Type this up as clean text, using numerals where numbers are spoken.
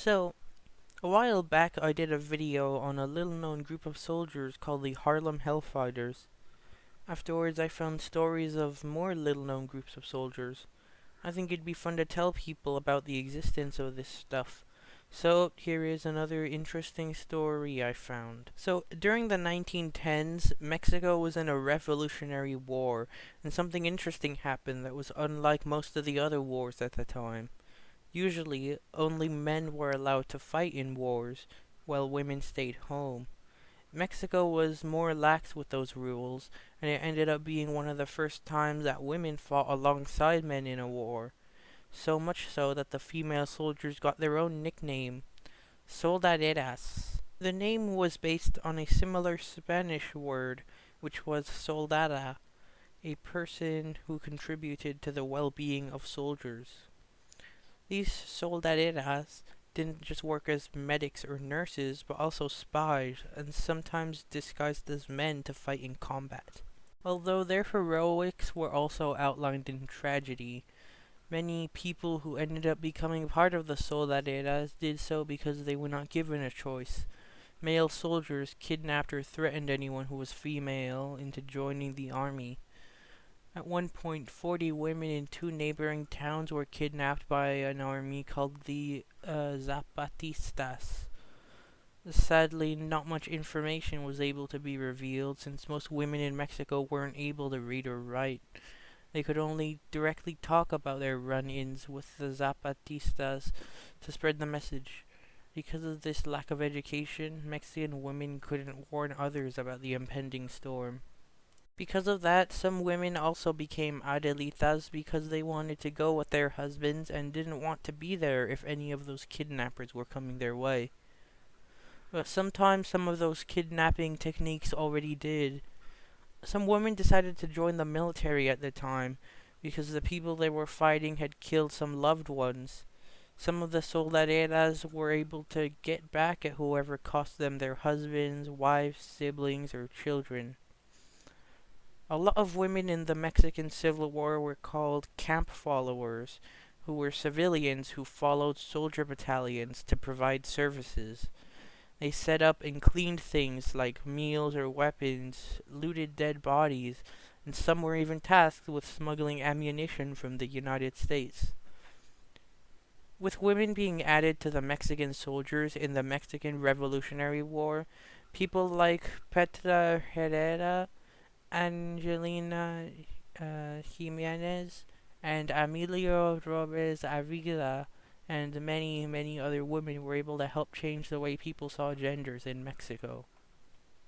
So, a while back I did a video on a little known group of soldiers called the Harlem Hellfighters. Afterwards I found stories of more little known groups of soldiers. I think it'd be fun to tell people about the existence of this stuff. So, here is another interesting story I found. So, during the 1910s, Mexico was in a revolutionary war, and something interesting happened that was unlike most of the other wars at the time. Usually, only men were allowed to fight in wars, while women stayed home. Mexico was more lax with those rules, and it ended up being one of the first times that women fought alongside men in a war. So much so that the female soldiers got their own nickname, Soldaderas. The name was based on a similar Spanish word, which was soldada, a person who contributed to the well being of soldiers. These soldaderas didn't just work as medics or nurses, but also spies, and sometimes disguised as men to fight in combat. Although their heroics were also outlined in tragedy, many people who ended up becoming part of the soldaderas did so because they were not given a choice. Male soldiers kidnapped or threatened anyone who was female into joining the army. At one point, 40 women in two neighboring towns were kidnapped by an army called the Zapatistas. Sadly, not much information was able to be revealed since most women in Mexico weren't able to read or write. They could only directly talk about their run ins with the Zapatistas to spread the message. Because of this lack of education, Mexican women couldn't warn others about the impending storm. Because of that, some women also became Adelitas because they wanted to go with their husbands and didn't want to be there if any of those kidnappers were coming their way. But sometimes some of those kidnapping techniques already did. Some women decided to join the military at the time because the people they were fighting had killed some loved ones. Some of the soldaderas were able to get back at whoever cost them their husbands, wives, siblings, or children. A lot of women in the Mexican Civil War were called camp followers, who were civilians who followed soldier battalions to provide services. They set up and cleaned things like meals or weapons, looted dead bodies, and some were even tasked with smuggling ammunition from the United States. With women being added to the Mexican soldiers in the Mexican Revolutionary War, people like Petra Herrera, Angelina Jimenez, and Emilio Robes Avila, and many, many other women were able to help change the way people saw genders in Mexico.